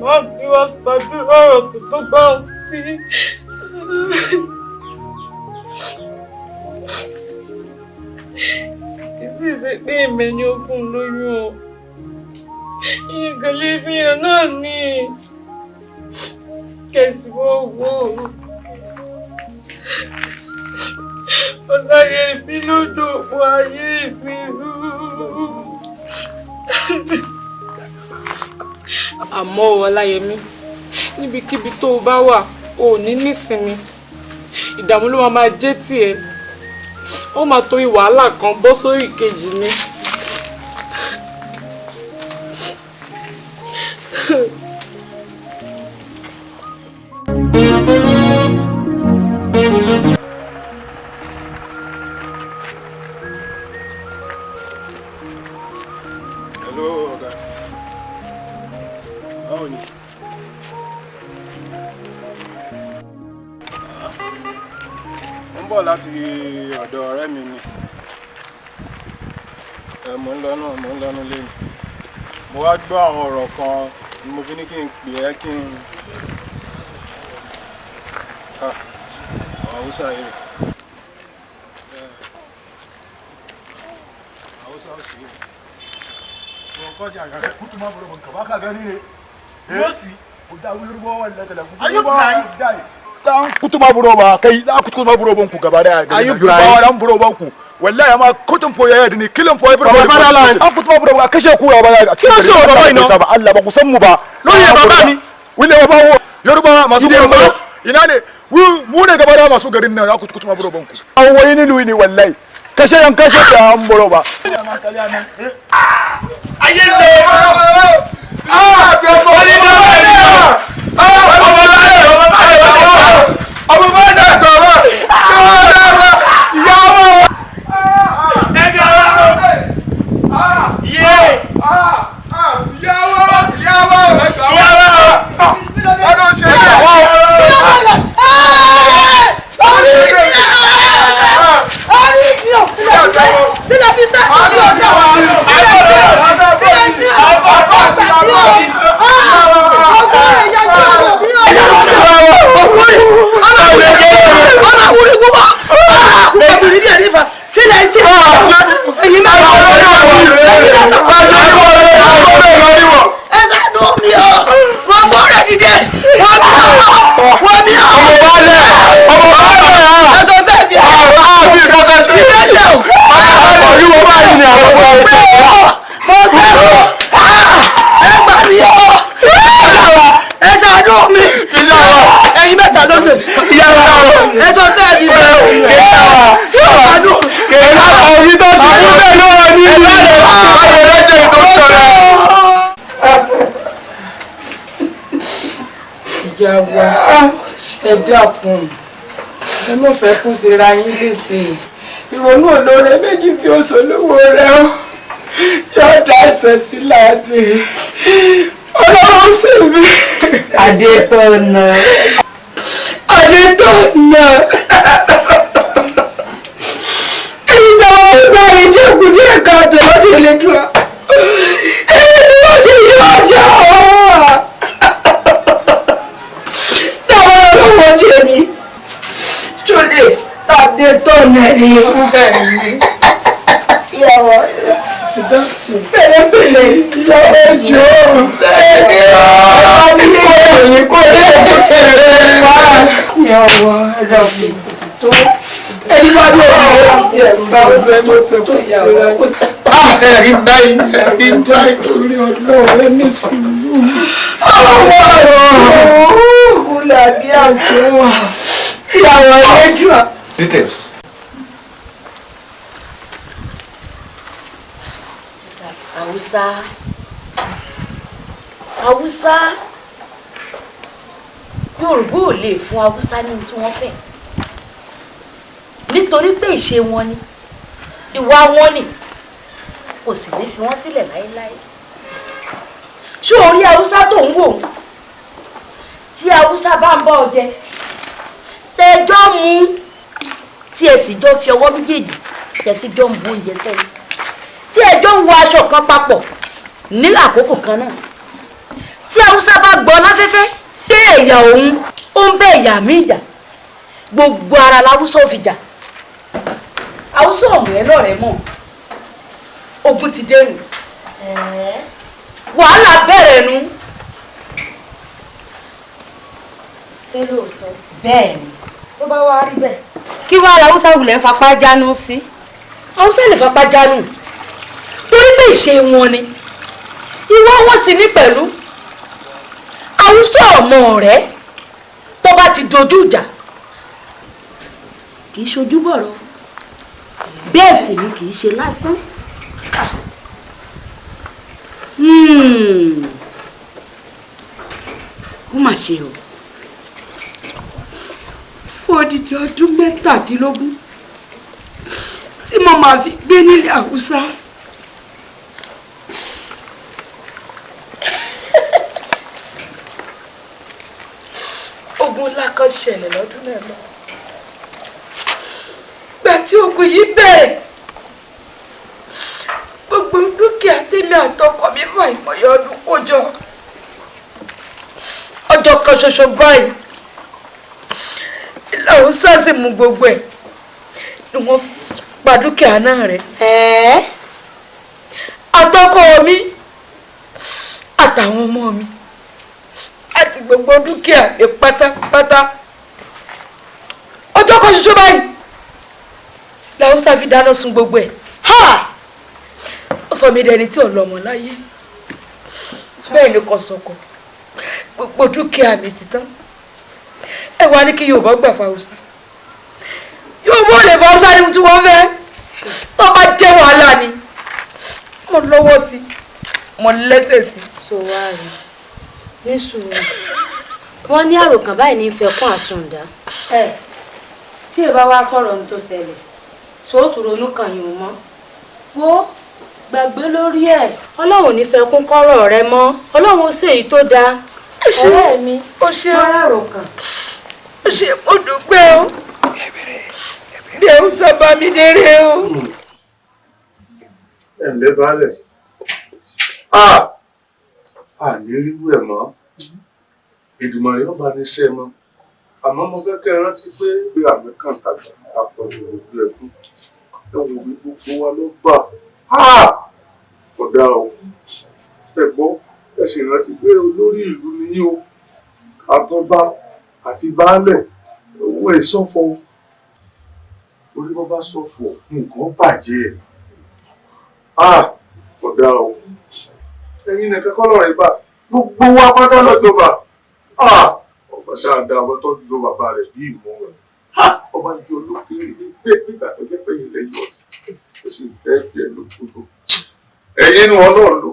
wọ́n fi wá ṣàdúrà ọ̀rọ̀ tó bá wọn sí. Kì í ṣe pé èmi ni ó fún un lóyún o. Ìyẹn lè fi hàn náà ní kẹ̀sì owó. Ọ̀láyé ìbí ló dòpò ayé ìpinnu. Àmọ́ Ọláyẹmí, níbikíbi tó o bá wà, o ò ní nísinmi. Ìdààmú ló máa jẹ́ tiẹ̀. Ó máa torí wàhálà kan bọ́ sórí ìkejì ni. Hello, ọ̀gá. Báwo ni? Mo ń bọ̀ láti ọ̀dọ̀ ọ̀rẹ́ mi ni. Mo ń lọ́nu lé ni. Mo wá gbọ́ àwọn ọ̀rọ̀ kan ni mo fi ní kí n pè ẹ́ kí n. Àwọn Haúsá yìí. Haúsá ò sí yìí. Kutuma buroba kai za kutuma burobon ku gaba daya da bawaran buroban ku wallahi ma kutun foye da ni kilin foye buroban an kutuma buroba kashe ku ya ba kina so baba ina ba Allah ba ku san mu ba loye baba ni wille baba yoruba masu buroba ina ne mu ne gaba da masu garin nan za ku kutuma buroban ku an wai ni luyi ne wallahi kashe yan kashe da an buroba ayelle ẹ dákun ẹ mọ̀ fẹ́ kú síra yín léṣe ìrònú olóore méjì tí ó solówó rẹ ó yóò dá ẹsẹ̀ sí láàdé ọlọ́run sì mí. Adétọ́nà èyí tó wọ́n sáré jẹ́kù díẹ̀ káàtó lọ́dún Elédùà èyí tí wọ́n ṣe yọ ọjà ọ̀hún. Wọ́n ṣe mí ṣọlẹ̀ tàbí tọ́nà ni ìyàwó pẹ̀lẹ́pẹ̀lẹ́ ìyàwó ẹjọ́ ẹ̀ẹ́dì ọ̀rọ̀ kò lè kó tẹ̀lé wá ìyàwó ẹ̀dá tó ẹni bá bí ọ̀rọ̀ ti ẹ̀ bá ọ̀rọ̀ ẹ̀mọ́ fẹ́ kó ìyàwó ẹ̀rí báyìí torí ọlọ́run ẹni sùúrù àwọn ọ̀rọ̀ kúlẹ̀ àbí àjọ ìyàwó ẹ̀jọ́. Details. Haúsá Yorùbá ò lè fún Haúsá ní tí wọ́n fẹ́ nítorí pé ìṣe wọn ni ìwà wọn ni kò sì ní fi wọ́n sílẹ̀ láéláé. Ṣé orí Haúsá tó ń wò tí Haúsá bá ń bá ọ jẹ tẹjọ́ mú tí ẹ sì jọ fi ọwọ́ méjèèjì tẹ fi jọ ń bu oúnjẹ sẹ́yìn tí ẹ jọ ń wọ aṣọ kan papọ̀ ní àkókò kan náà tí Haúsá bá gbọ́ láfẹ́fẹ́ pé ẹ̀yà òun ó ń bẹ ẹ̀yà míì jà gbogbo ara l'Haúsá ò fi jà Haúsá ọ̀mù ẹ lọ́rẹ̀ẹ́ mọ̀ ogun ti dé nù wàhálà bẹ̀rẹ̀ nu. ṣé lóòótọ́ bẹ́ẹ̀ ni tó bá wá rí bẹ́ẹ̀ kí wàá l'Haúsá wulẹ̀ ń fapá jánu sí. Haúsá lè fapá jánu torí pé ìṣe wọn ni ìwọ wọn sì ní pẹ̀lú Haúsá ọmọ rẹ̀ tó bá ti dojú ìjà kì í ṣojú bọ̀rọ̀ bẹ́ẹ̀ sì ni kì í ṣe lásán. Ó mà ṣe o fún odidi ọdún 17 tí mo máa fi gbé nílẹ̀ Haúsá. Ogun ńlá kan ṣẹlẹ̀ lọ́dún náà lọ. Gbà tí ogun yìí bẹ̀rẹ̀ gbogbo dúkìá tèmi àtọkọ mi fà ìmọ̀ye ọdún kó jọ. Ọjọ́ kan ṣoṣo báyìí ilẹ̀ Haúsá sì mú gbogbo ẹ̀ ni wọ́n pa dúkìá náà rẹ̀. Àtọkọ mi àtàwọn ọmọ mi àti gbogbo dúkìá mi pátápátá. Ọjọ́ kan ṣoṣo báyìí ilẹ̀ Haúsá fi dáná sun gbogbo ẹ̀. Ó sọ mi dẹni tí ò lọ́mọ láyé bẹ́ẹ̀ ni kò sọkọ gbogbo dúkìá mi ti tán. Ẹ wá ní kí Yorùbá gbà fún Haúsá. Yorùbá ò lè fún Haúsá ní tí wọ́n fẹ́ tó bá jẹ́ wàhálà ni mo lọ́wọ́ sí mo lẹ́sẹ̀ sí. So wá rí ní sùúrù wọ́n ní àròkàn báyìí ní ìfẹ́ kún àsundà. Tí ẹ bá wá sọ̀rọ̀ ohun tó ṣẹlẹ̀ sóòtù ronú kan yìí mọ́ wo gbàgbé lórí ẹ̀. Ọlọ́run ò ní fẹ́ kún kọ́rọ̀ rẹ mọ́ Ọlọ́run ó ṣe èyí tó dáa. Ọ̀rẹ́ mi ó ṣe àròkàn. ó ṣe mo dúpẹ́ o bí Haúsá bá mi déré o. Ẹ ǹlẹ́ baálẹ̀ ní rírú ẹ̀ mọ́ Èdùmàrè ọba ní sẹ́ mọ́ àmọ́ mo fẹ́ kẹ́ ẹ rántí pé àmì kan tàbí àpọ̀jù òbí ẹ̀kún ẹ wò mí gbogbo wa ló gbà kódà o ẹ gbọ́ ẹ sì rántí pé olórí ìlú ni yín o àtọ́ba àti baálẹ̀ owó ìsọ̀fọ̀ orí wọn bá sọ̀fọ̀ nǹkan bàjẹ́ kódà o ẹ̀yin nìkan kọ́ lọ́rọ̀ ibà gbogbo wa pátá lọ́jọba ọba dáadáa ọba tó jọ bàbá rẹ̀ bí ìmọ̀ rẹ̀ ọba jẹ́ olókèrè nígbà tó jẹ́ pẹ̀yìn lẹ́yìn ọ̀dọ̀ ó sì fẹ́ bí ẹ lókùdó ẹ̀yin ni wọn náà lò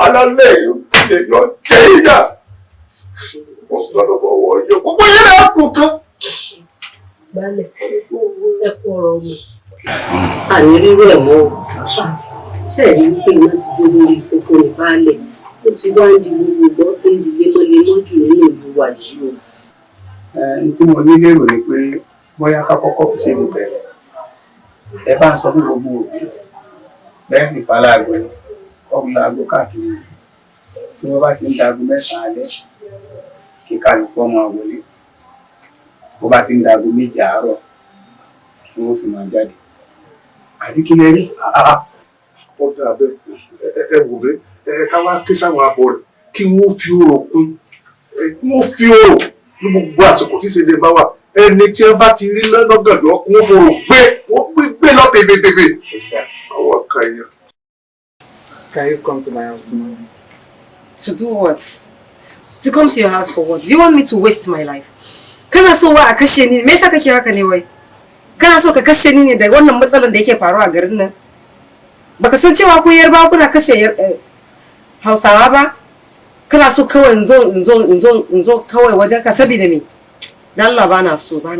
alálẹ̀ yóò lọ jẹ́ ìyá wọn gbọ́dọ̀ bọ̀ wọ ọjọ́ gbogbo yẹn náà kù tán. Baálẹ̀ ẹ kú ọ̀rọ̀ mi àní rírú ẹ̀ mọ́ o ṣe rí wípé iná ti jó lórí kókó ní baálẹ̀ ó ti wá ń di gbogbo ọgbọ́n tí ń di lemọ́lemọ́ jù nínú ìlú wa yìí o. Tí mo ní lérò ni pé bóyá ká kọ́kọ́ fi ṣe lè bẹ̀rẹ̀ ẹ bá ń sọ fún gbogbo òbí bẹ́ẹ̀ sì pa láago ni ọ̀hún láago káàkiri tí wọ́n bá ti ń dago 9 alẹ́ kí kálukú ọmọ wọlé bó bá ti ń dago 2 àárọ̀ tí wọ́n sì máa jáde àbí kí lè rí. ọ̀dà abẹ́ ẹ wò bẹ́ ká wá ké sáwọn abọ́ rẹ̀ kí wọ́n fi orò kún wọ́n fi orò ní gbogbo àsìkò tí ṣe lè bá wà ẹni tí wọ́n bá ti rí lọ́gàdọ́ wọ́n forò gbé lọ tèfètèfè àwọn kan yẹn. Can you come to my house tomorrow? To do what? To come to your house for what? Do you want me to waste my life? Kana so wa a kashe ni? Me yasa kake haka ne wai? Kana so ka kashe ni ne da wannan matsalar da yake faruwa a garin nan? Baka san cewa ku Yarbawa kuna kashe Hausawa ba? Kana so kawai in zo kawai wajen ka saboda me? Dan Allah bana so da.